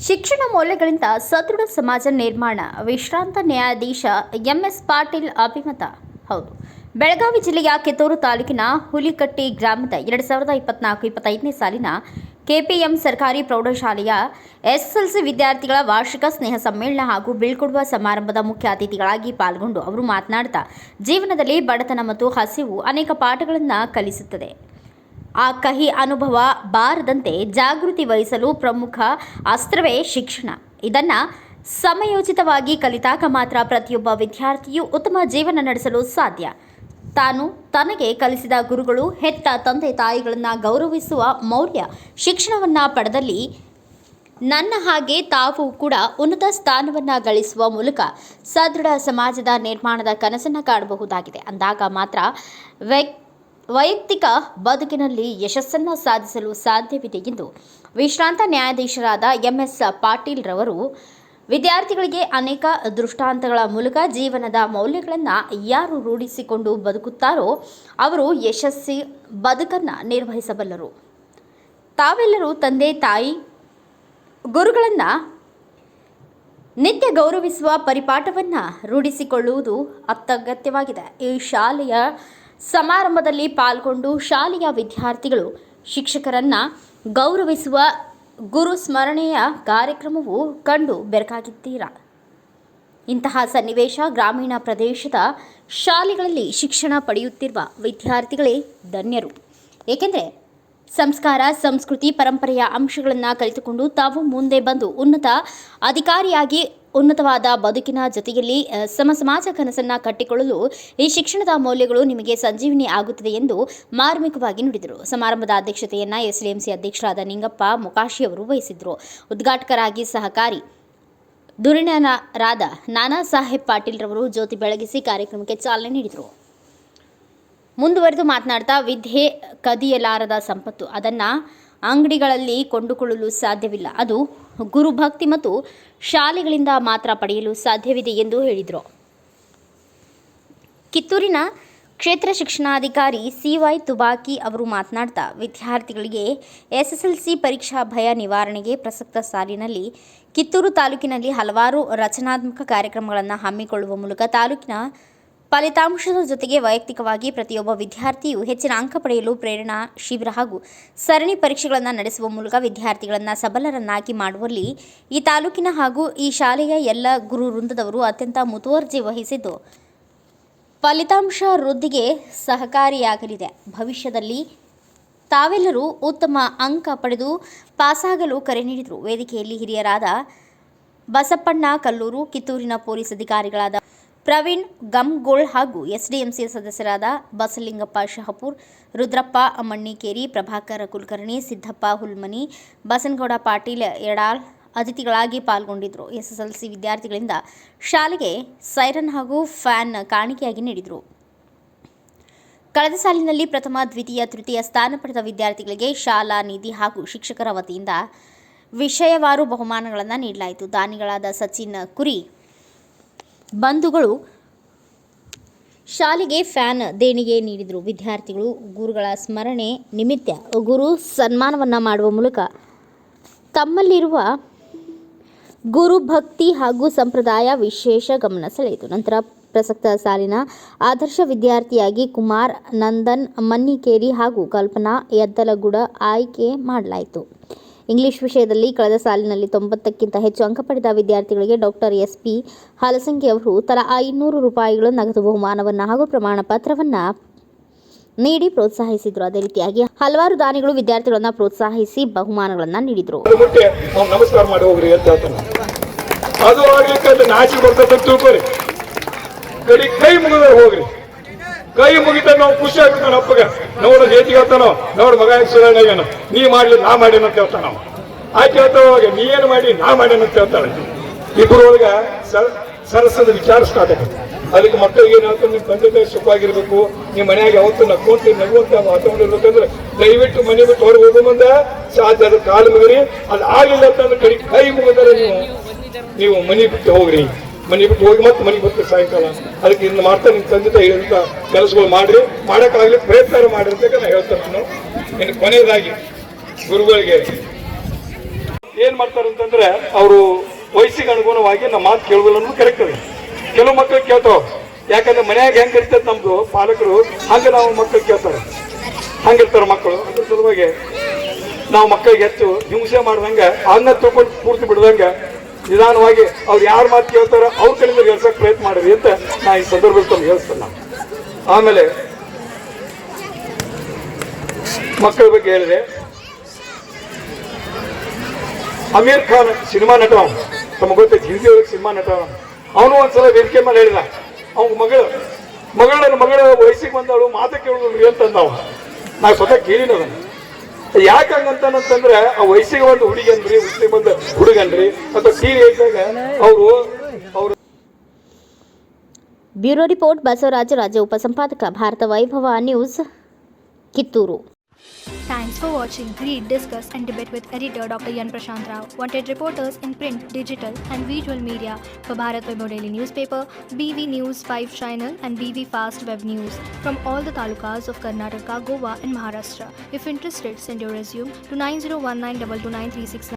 ಶಿಕ್ಷಣ ಮೌಲ್ಯಗಳಿಂದ ಸದೃಢ ಸಮಾಜ ನಿರ್ಮಾಣ ವಿಶ್ರಾಂತ ನ್ಯಾಯಾಧೀಶ ಎಂಎಸ್ ಪಾಟೀಲ್ ಅಭಿಮತ. ಹೌದು, ಬೆಳಗಾವಿ ಜಿಲ್ಲೆಯ ಕಿತ್ತೂರು ತಾಲೂಕಿನ ಹುಲಿಕಟ್ಟಿ ಗ್ರಾಮದ 2024-25ನೇ ಸಾಲಿನ ಕೆಪಿಎಂ ಸರ್ಕಾರಿ ಪ್ರೌಢಶಾಲೆಯ ಎಸ್ಎಸ್ಎಲ್ಸಿ ವಿದ್ಯಾರ್ಥಿಗಳ ವಾರ್ಷಿಕ ಸ್ನೇಹ ಸಮ್ಮೇಳನ ಹಾಗೂ ಬೀಳ್ಕೊಡುವ ಸಮಾರಂಭದ ಮುಖ್ಯ ಅತಿಥಿಗಳಾಗಿ ಪಾಲ್ಗೊಂಡು ಅವರು ಮಾತನಾಡುತ್ತಾ, ಜೀವನದಲ್ಲಿ ಬಡತನ ಮತ್ತು ಹಸಿವು ಅನೇಕ ಪಾಠಗಳನ್ನು ಕಲಿಸುತ್ತದೆ. ಆ ಕಹಿ ಅನುಭವ ಬಾರದಂತೆ ಜಾಗೃತಿ ವಹಿಸಲು ಪ್ರಮುಖ ಅಸ್ತ್ರವೇ ಶಿಕ್ಷಣ. ಇದನ್ನು ಸಮಯೋಚಿತವಾಗಿ ಕಲಿತಾಗ ಮಾತ್ರ ಪ್ರತಿಯೊಬ್ಬ ವಿದ್ಯಾರ್ಥಿಯು ಉತ್ತಮ ಜೀವನ ನಡೆಸಲು ಸಾಧ್ಯ. ತಾನು ತನಗೆ ಕಲಿಸಿದ ಗುರುಗಳು, ಹೆತ್ತ ತಂದೆ ತಾಯಿಗಳನ್ನು ಗೌರವಿಸುವ ಮೌಲ್ಯ ಶಿಕ್ಷಣವನ್ನು ಪಡೆದಲ್ಲಿ ನನ್ನ ಹಾಗೆ ತಾವು ಕೂಡ ಉನ್ನತ ಸ್ಥಾನವನ್ನು ಗಳಿಸುವ ಮೂಲಕ ಸದೃಢ ಸಮಾಜದ ನಿರ್ಮಾಣದ ಕನಸನ್ನು ಕಾಣಬಹುದಾಗಿದೆ. ಅಂದಾಗ ಮಾತ್ರ ವೈಯಕ್ತಿಕ ಬದುಕಿನಲ್ಲಿ ಯಶಸ್ಸನ್ನು ಸಾಧಿಸಲು ಸಾಧ್ಯವಿದೆ ಎಂದು ವಿಶ್ರಾಂತ ನ್ಯಾಯಾಧೀಶರಾದ ಎಂಎಸ್ ಪಾಟೀಲ್ ರವರು ವಿದ್ಯಾರ್ಥಿಗಳಿಗೆ ಅನೇಕ ದೃಷ್ಟಾಂತಗಳ ಮೂಲಕ ಜೀವನದ ಮೌಲ್ಯಗಳನ್ನು ಯಾರು ರೂಢಿಸಿಕೊಂಡು ಬದುಕುತ್ತಾರೋ ಅವರು ಯಶಸ್ವಿ ಬದುಕನ್ನು ನಿರ್ವಹಿಸಬಲ್ಲರು. ತಾವೆಲ್ಲರೂ ತಂದೆ ತಾಯಿ ಗುರುಗಳನ್ನು ನಿತ್ಯ ಗೌರವಿಸುವ ಪರಿಪಾಠವನ್ನು ರೂಢಿಸಿಕೊಳ್ಳುವುದು ಅತ್ಯಗತ್ಯವಾಗಿದೆ. ಈ ಶಾಲೆಯ ಸಮಾರಂಭದಲ್ಲಿ ಪಾಲ್ಗೊಂಡು ಶಾಲೆಯ ವಿದ್ಯಾರ್ಥಿಗಳು ಶಿಕ್ಷಕರನ್ನು ಗೌರವಿಸುವ ಗುರು ಸ್ಮರಣೆಯ ಕಾರ್ಯಕ್ರಮವು ಕಂಡು ಬೆರಗಾಗಿದ್ದೀರಾ? ಇಂತಹ ಸನ್ನಿವೇಶ ಗ್ರಾಮೀಣ ಪ್ರದೇಶದ ಶಾಲೆಗಳಲ್ಲಿ ಶಿಕ್ಷಣ ಪಡೆಯುತ್ತಿರುವ ವಿದ್ಯಾರ್ಥಿಗಳೇ ಧನ್ಯರು. ಏಕೆಂದರೆ ಸಂಸ್ಕಾರ, ಸಂಸ್ಕೃತಿ, ಪರಂಪರೆಯ ಅಂಶಗಳನ್ನು ಕಲಿತುಕೊಂಡು ತಾವು ಮುಂದೆ ಬಂದು ಉನ್ನತ ಅಧಿಕಾರಿಯಾಗಿ ಉನ್ನತವಾದ ಬದುಕಿನ ಜೊತೆಯಲ್ಲಿ ಸಮಾಜ ಕನಸನ್ನು ಕಟ್ಟಿಕೊಳ್ಳಲು ಈ ಶಿಕ್ಷಣದ ಮೌಲ್ಯಗಳು ನಿಮಗೆ ಸಂಜೀವಿನಿ ಆಗುತ್ತದೆ ಎಂದು ಮಾರ್ಮಿಕವಾಗಿ ನುಡಿದರು. ಸಮಾರಂಭದ ಅಧ್ಯಕ್ಷತೆಯನ್ನು ಎಸ್ಡಿಎಂಸಿ ಅಧ್ಯಕ್ಷರಾದ ನಿಂಗಪ್ಪ ಮೊಕಾಶಿ ಅವರು ವಹಿಸಿದರು. ಉದ್ಘಾಟಕರಾಗಿ ಸಹಕಾರಿ ಧುರೀಣರಾದ ನಾನಾ ಸಾಹೇಬ್ ಪಾಟೀಲ್ ರವರು ಜ್ಯೋತಿ ಬೆಳಗಿಸಿ ಕಾರ್ಯಕ್ರಮಕ್ಕೆ ಚಾಲನೆ ನೀಡಿದರು. ಮುಂದುವರೆದು ಮಾತನಾಡ್ತಾ, ವಿದ್ಯೆ ಕದಿಯಲಾರದ ಸಂಪತ್ತು. ಅದನ್ನು ಅಂಗಡಿಗಳಲ್ಲಿ ಕೊಂಡುಕೊಳ್ಳಲು ಸಾಧ್ಯವಿಲ್ಲ. ಅದು ಗುರುಭಕ್ತಿ ಮತ್ತು ಶಾಲೆಗಳಿಂದ ಮಾತ್ರ ಪಡೆಯಲು ಸಾಧ್ಯವಿದೆ ಎಂದು ಹೇಳಿದರು. ಕಿತ್ತೂರಿನ ಕ್ಷೇತ್ರ ಶಿಕ್ಷಣಾಧಿಕಾರಿ ಸಿವೈ ತುಬಾಕಿ ಅವರು ಮಾತನಾಡ್ತಾ, ವಿದ್ಯಾರ್ಥಿಗಳಿಗೆ ಎಸ್ಎಸ್ಎಲ್ಸಿ ಪರೀಕ್ಷಾ ಭಯ ನಿವಾರಣೆಗೆ ಪ್ರಸಕ್ತ ಸಾಲಿನಲ್ಲಿ ಕಿತ್ತೂರು ತಾಲೂಕಿನಲ್ಲಿ ಹಲವಾರು ರಚನಾತ್ಮಕ ಕಾರ್ಯಕ್ರಮಗಳನ್ನು ಹಮ್ಮಿಕೊಳ್ಳುವ ಮೂಲಕ ತಾಲೂಕಿನ ಫಲಿತಾಂಶದ ಜೊತೆಗೆ ವೈಯಕ್ತಿಕವಾಗಿ ಪ್ರತಿಯೊಬ್ಬ ವಿದ್ಯಾರ್ಥಿಯು ಹೆಚ್ಚಿನ ಅಂಕ ಪಡೆಯಲು ಪ್ರೇರಣಾ ಶಿಬಿರ ಹಾಗೂ ಸರಣಿ ಪರೀಕ್ಷೆಗಳನ್ನು ನಡೆಸುವ ಮೂಲಕ ವಿದ್ಯಾರ್ಥಿಗಳನ್ನು ಸಬಲರನ್ನಾಗಿ ಮಾಡುವಲ್ಲಿ ಈ ತಾಲೂಕಿನ ಹಾಗೂ ಈ ಶಾಲೆಯ ಎಲ್ಲ ಗುರು ವೃಂದದವರು ಅತ್ಯಂತ ಮುತುವರ್ಜಿ ವಹಿಸಿದ್ದು ಫಲಿತಾಂಶ ವೃದ್ಧಿಗೆ ಸಹಕಾರಿಯಾಗಲಿದೆ. ಭವಿಷ್ಯದಲ್ಲಿ ತಾವೆಲ್ಲರೂ ಉತ್ತಮ ಅಂಕ ಪಡೆದು ಪಾಸಾಗಲು ಕರೆ ನೀಡಿದರು. ವೇದಿಕೆಯಲ್ಲಿ ಹಿರಿಯರಾದ ಬಸಪ್ಪಣ್ಣ ಕಲ್ಲೂರು, ಕಿತ್ತೂರಿನ ಪೊಲೀಸ್ ಅಧಿಕಾರಿಗಳಾದ ಪ್ರವೀಣ್ ಗಮ್ಗೋಳ್ ಹಾಗೂ ಎಸ್ಡಿಎಂಸಿ ಸದಸ್ಯರಾದ ಬಸಲಿಂಗಪ್ಪ ಶಹಪೂರ್, ರುದ್ರಪ್ಪ ಮಣ್ಣಿಕೇರಿ, ಪ್ರಭಾಕರ್ ಕುಲಕರ್ಣಿ, ಸಿದ್ದಪ್ಪ ಹುಲ್ಮನಿ, ಬಸನಗೌಡ ಪಾಟೀಲ್ ಯಡಾಳ್ ಅತಿಥಿಗಳಾಗಿ ಪಾಲ್ಗೊಂಡಿದ್ದರು. ಎಸ್ಎಸ್ಎಲ್ಸಿ ವಿದ್ಯಾರ್ಥಿಗಳಿಂದ ಶಾಲೆಗೆ ಸೈರನ್ ಹಾಗೂ ಫ್ಯಾನ್ ಕಾಣಿಕೆಯಾಗಿ ನೀಡಿದರು. ಕಳೆದ ಸಾಲಿನಲ್ಲಿ ಪ್ರಥಮ, ದ್ವಿತೀಯ, ತೃತೀಯ ಸ್ಥಾನ ಪಡೆದ ವಿದ್ಯಾರ್ಥಿಗಳಿಗೆ ಶಾಲಾ ನಿಧಿ ಹಾಗೂ ಶಿಕ್ಷಕರ ವತಿಯಿಂದ ವಿಷಯವಾರು ಬಹುಮಾನಗಳನ್ನು ನೀಡಲಾಯಿತು. ದಾನಿಗಳಾದ ಸಚಿನ್ ಕುರಿ ಬಂಧುಗಳು ಶಾಲೆಗೆ ಫ್ಯಾನ್ ದೇಣಿಗೆ ನೀಡಿದರು. ವಿದ್ಯಾರ್ಥಿಗಳು ಗುರುಗಳ ಸ್ಮರಣೆ ನಿಮಿತ್ತ ಗುರು ಸನ್ಮಾನವನ್ನು ಮಾಡುವ ಮೂಲಕ ತಮ್ಮಲ್ಲಿರುವ ಗುರುಭಕ್ತಿ ಹಾಗೂ ಸಂಪ್ರದಾಯ ವಿಶೇಷ ಗಮನ ಸೆಳೆಯಿತು. ನಂತರ ಪ್ರಸಕ್ತ ಸಾಲಿನ ಆದರ್ಶ ವಿದ್ಯಾರ್ಥಿಯಾಗಿ ಕುಮಾರ್ ನಂದನ್ ಮನ್ನಿಕೇರಿ ಹಾಗೂ ಕಲ್ಪನಾ ಯದ್ದಲಗೂಡ ಆಯ್ಕೆ ಮಾಡಲಾಯಿತು. ಇಂಗ್ಲಿಷ್ ವಿಷಯದಲ್ಲಿ ಕಳೆದ ಸಾಲಿನಲ್ಲಿ 90ಕ್ಕಿಂತ ಹೆಚ್ಚು ಅಂಕ ಪಡೆದ ವಿದ್ಯಾರ್ಥಿಗಳಿಗೆ ಡಾಕ್ಟರ್ ಎಸ್.ಪಿ. ಹಲಸಂಗಿ ಅವರು ತಲಾ 500 ರೂಪಾಯಿಗಳ ನಗದು ಬಹುಮಾನವನ್ನು ಹಾಗೂ ಪ್ರಮಾಣ ಪತ್ರವನ್ನು ನೀಡಿ ಪ್ರೋತ್ಸಾಹಿಸಿದರು. ಅದೇ ರೀತಿಯಾಗಿ ಹಲವಾರು ದಾನಿಗಳು ವಿದ್ಯಾರ್ಥಿಗಳನ್ನು ಪ್ರೋತ್ಸಾಹಿಸಿ ಬಹುಮಾನಗಳನ್ನು ನೀಡಿದರು. ನಮಸ್ಕಾರ ಮಾಡಿ ಹೋಗ್ರಿ ಅಂತ ಹೇಳ್ತಾನೆ. ಅದು ಆಗ್ಲಿಕ್ಕೆ ನಾಚಿ ಬರ್ತದೆ ತಿಳ್ಕೊರಿ. ಕೈ ಮುಗಿದ ಹೋಗ್ರಿ. ಕೈ ಮುಗಿತ ನಾವು ಖುಷಿ ಆಗ್ತಾನ ಅಪ್ಪಗ. ನೋಡ ಹೇತಿಗೆ ಹೇಳ್ತಾನೋ, ನೋಡ್ ಮಗ ಸುರಣ್ಣ ನೀ ಮಾಡ್ಲಿ ನಾ ಮಾಡೇನ ಅಂತ ಹೇಳ್ತಾನ. ಆಕೆ ಹೇಳ್ತಾವಾಗ ನೀ ಏನು ಮಾಡಿ ನಾ ಮಾಡೇನ ಅಂತ ಹೇಳ್ತಾಳೆ. ಇಬ್ಬರು ಒಳಗ ಸರಸದ ವಿಚಾರ ಸ್ಟಾರ್ಟ್ ಆಗುತ್ತೆ. ಅದಕ್ಕೆ ಮಕ್ಕಳಿಗೆ ಏನ್ ಹೇಳ್ತಾರೆ, ನಿಮ್ ತಂದೆ ತಾಯಿ ಸುಖವಾಗಿರ್ಬೇಕು, ನಿಮ್ಮ ಮನೆಯಾಗ ಯಾವತ್ತು ನಗುವಂತ ವಾತಾವರಣ ಇರ್ಬೇಕಂದ್ರೆ ದಯವಿಟ್ಟು ಮನೆ ಬಿಟ್ಟು ಹೊರಗೆ ಹೋಗೋ ಮುಂದೆ ಸಾಧ್ಯ ಅದ್ರ ಕಾಲು ಮುಗಿರಿ. ಅದು ಆಗ್ಲಿಲ್ಲ ಅಂತಂದ್ರೆ ಕೈ ಮುಗಿದರೆ ನೀವು ಮನೆ ಬಿಟ್ಟು ಹೋಗ್ರಿ. ಮನೆ ಬಿಟ್ಟು ಹೋಗಿ ಮತ್ತೆ ಮನೆಗೆ ಬರ್ತೀವಿ ಸಾಯಂಕಾಲ. ಅದಕ್ಕೆ ಇನ್ನು ಮಾಡ್ತಾ ನಿಮ್ಮ ತಂದೆ ತಾಯಿ ಹೇಳಿದಂತ ಕೆಲಸಗಳು ಮಾಡ್ರಿ, ಮಾಡೋಕ್ಕಾಗಲಿ ಪ್ರಯತ್ನ ಮಾಡ್ರಿ ಅಂತ ನಾ ಹೇಳ್ತೇನೆ. ನಾನು ಇನ್ನು ಕೊನೆಯದಾಗಿ ಗುರುಗಳಿಗೆ ಏನ್ ಮಾಡ್ತಾರೆ ಅಂತಂದ್ರೆ ಅವರು ವಯಸ್ಸಿಗೆ ಅನುಗುಣವಾಗಿ ನಮ್ಮ ಮಾತು ಕೇಳುವುದಿಲ್ಲ ಅನ್ನೋದು ಕರೆಕ್ಟ್ ಅದ. ಕೆಲವು ಮಕ್ಕಳು ಕೇಳ್ತಾವ, ಯಾಕಂದ್ರೆ ಮನ್ಯಾಗ ಹೆಂಗ್ ಇರ್ತದೆ ನಮ್ದು ಪಾಲಕರು ಹಂಗ ನಾವು ಮಕ್ಕಳು ಕೇಳ್ತಾರೆ, ಹಂಗಿರ್ತಾರ ಮಕ್ಕಳು. ಅದ್ರ ಸಲುವಾಗಿ ನಾವು ಮಕ್ಕಳಿಗೆ ಹೆಚ್ಚು ಹಿಂಸೆ ಮಾಡ್ದಂಗ ಅನ್ನ ತಗೊಂಡು ಪೂರ್ತಿ ಬಿಡ್ದಂಗ ನಿಧಾನವಾಗಿ ಅವ್ರು ಯಾರ ಮಾತು ಕೇಳ್ತಾರ ಅವ್ರ ಕಡೆಯಿಂದ ಹೇಳ್ಸಕ್ ಪ್ರಯತ್ನ ಮಾಡಿರಿ ಅಂತ ನಾ ಈ ಸಂದರ್ಭದಲ್ಲಿ ತಮ್ಗೆ ಹೇಳ್ತೇನೆ. ನಾನು ಆಮೇಲೆ ಮಕ್ಕಳ ಬಗ್ಗೆ ಹೇಳಿದೆ, ಅಮೀರ್ ಖಾನ್ ಸಿನಿಮಾ ನಟ, ತಮಗೆ ಗೊತ್ತೈತಿ ಹಿಂದಿ ಒಳಗೆ ಸಿನಿಮಾ ನಟ. ಅವನು ಒಂದ್ಸಲ ವೇದಿಕೆ ಮೇಲೆ ಹೇಳಿದ, ಅವ್ನ ಮಗಳ ವಯಸ್ಸಿಗೆ ಬಂದವಳು ಮಾತ ಕೇಳುದು ಅಂತಂದವ. ನಾ ಸ್ವತಃ ಕೇಳಿನ ಅದನ್ನ. ಯಾಕೆ ಹಂಗಂತಂದ್ರೆ ಆ ವಯಸ್ಸಿಗೆ ಒಂದು ಹುಡುಗನ್ರಿ, ವಯಸ್ಸಿಗೆ ಬಂದ ಹುಡುಗನ್ರಿ ಅಥವಾ ಟಿವಿ ಇದ್ದಾಗ ಅವರು ಬ್ಯೂರೋ ರಿಪೋರ್ಟ್ ಬಸವರಾಜ ರಾಜ, ಉಪಸಂಪಾದಕ, ಭಾರತ ವೈಭವ news, Kittur. Thanks for watching. Read, discuss and debate with editor Dr. Yan Prashant Rao. Wanted reporters in print, digital and visual media for Bharat Vaibhav Daily Newspaper, BV News 5 Channel and BV Fast Web News from all the talukas of Karnataka, Goa and Maharashtra. If interested, send your resume to 9019229369.